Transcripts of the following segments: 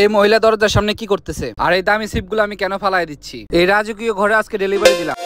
এই মহিলা দরজার সামনে কি করতেছে? আর এই দামি সিপগুলো আমি কেন ফালাই দিচ্ছি? এই রাজকীয় ঘরে আজকে ডেলিভারি দিলাম।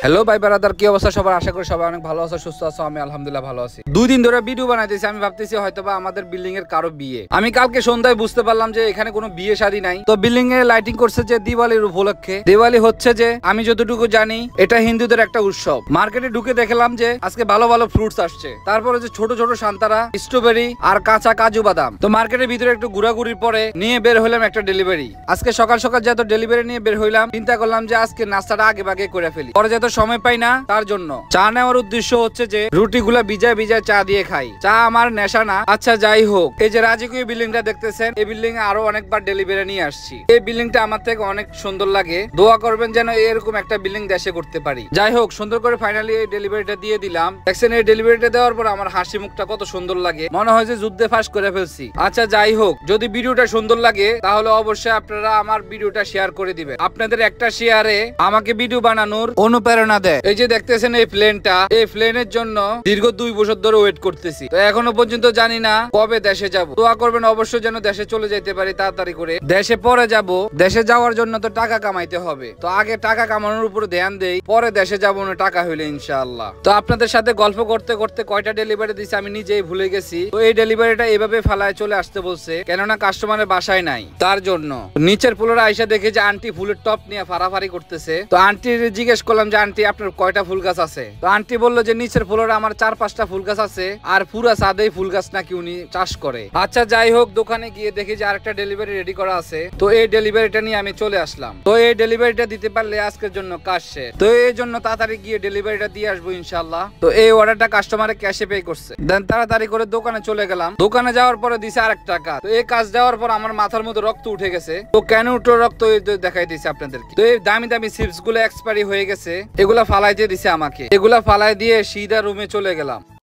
হ্যালো ভাই ব্রাদার, কি অবস্থা সবার? আশা করি সবাই অনেক ভালো আছো, সুস্থ আছো। আমি আলহামদুলিল্লাহ ভালো আছি। 2 দিন ধরে ভিডিও বানাইতেছি। আমি ভাবতেছি হয়তোবা আমাদের বিল্ডিং এর কারো বিয়ে। আমি কালকে সন্ধ্যায় বুঝতে পারলাম যে এখানে কোনো বিয়ে শাদী নাই। তো বিল্ডিং এ লাইটিং করছে যে দিওয়ালির উপলক্ষে। দিওয়ালি হচ্ছে যে আমি যতটুকু জানি এটা হিন্দুদের একটা উৎসব। মার্কেটে ঢুকে দেখলাম যে আজকে ভালো ভালো ফ্রুটস আসছে। তারপরে যে ছোট ছোট সান্তারা, স্ট্রবেরি আর কাঁচা কাজু বাদাম। তো মার্কেটের ভিতরে একটু ঘোরাঘুরির পরে নিয়ে বের হইলাম একটা ডেলিভারি। আজকে সকাল সকাল যেহেতু ডেলিভারি নিয়ে বের হইলাম, চিন্তা করলাম যে আজকে নাস্তাটা আগে ভাগে করে ফেলি, পরে যেহেতু সময় পাই না। তার জন্য চা নেওয়ার উদ্দেশ্য হচ্ছে যে রুটিগুলা ভিজায় ভিজায় চা দিয়ে খাই। চা আমার নেশা না। আচ্ছা যাই হোক, এই যে রাজকীয় বিল্ডিংটা দেখতেছেন, এই বিল্ডিং এ আরো অনেকবার ডেলিভারি নিয়ে আসছি। এই বিল্ডিংটা আমার থেকে অনেক সুন্দর লাগে। দোয়া করবেন যেন এরকম একটা বিল্ডিং দেশে করতে পারি। যাই হোক, সুন্দর করে ফাইনালি এই ডেলিভারিটা দিয়ে দিলাম। দেখছেন, এই ডেলিভারিটা দেওয়ার পর আমার হাসি মুখটা কত সুন্দর লাগে, মনে হয় যে যুদ্ধে ফাঁস করে ফেলছি। আচ্ছা যাই হোক, যদি ভিডিওটা সুন্দর লাগে তাহলে অবশ্যই আপনারা আমার ভিডিওটা শেয়ার করে দিবেন। আপনাদের একটা শেয়ারে আমাকে ভিডিও বানানোর অনুপ্রেরণা দেয়। এই যে দেখতেছেন এই প্লেনটা, এই প্লেনের জন্য দীর্ঘ 2 বছর ধরে ওয়েট করতেছি। তো এখনো পর্যন্ত জানি না কবে দেশে যাব। দোয়া করবেন অবশ্যই যেন দেশে চলে যেতে পারি তাড়াতাড়ি করে। দেশে পরে যাব। দেশে যাওয়ার জন্য তো টাকা কামাইতে হবে। তো আগে টাকা কামানোর উপর ধ্যান দেই, পরে দেশে যাবো না টাকা হইলে ইনশাআল্লাহ। তো আপনাদের সাথে গল্প করতে করতে কয়টা ডেলিভারি দিছি আমি নিজেই ভুলে গেছি। তো এই ডেলিভারিটা এইভাবে ফালায় চলে আসতে বলছে, কেননা কাস্টমারের বাসায় নাই। তার জন্য নিচের ফ্লোরে আইসা দেখে যে আন্টি ফুলের টপ নিয়ে ফাড়াফাড়ি করতেছে। তো আন্টির জিজ্ঞেস করলাম যে আন্টি আপনার কয়টা ফুল গাছ আছে? তো আন্টি বললো যে নিচের ফ্লোরে আমার 4-5টা ফুল গাছ আছে, আর পুরা ছাদেই ফুল গাছ নাকি উনি চাষ করে। আচ্ছা যাই হোক, দোকানে গিয়ে দেখি যে আরেকটা ডেলিভারি রেডি করা আছে। তো এই ডেলিভারিটা নিয়ে আমি চলে আসলাম। তো এই ডেলিভারিটা দিতে পারলে আজকের জন্য কাজ শেষ। তো এই জন্য তাড়াতাড়ি গিয়ে ডেলিভারিটা দিয়ে আসবো ইনশাআল্লাহ। তো এই অর্ডারটা কাস্টমারে ক্যাশে পে করছে। দেন তাড়াতাড়ি করে দোকানে চলে গেলাম। দোকানে যাওয়ার পরে দিছে আরেকটা কাজ। তো এই কাজ দেওয়ার পর আমার মাথার মধ্যে রক্ত উঠে গেছে। তো কেন উঠলো রক্ত দেখাই দিছে আপনাদেরকে। তো এই দামি দামি চিপস গুলো এক্সপায়ারি হয়ে গেছে, এগুলা ফালাইতে দিছে আমাকে। এগুলা ফালাই দিয়ে সিধা রুমে চলে গেলাম।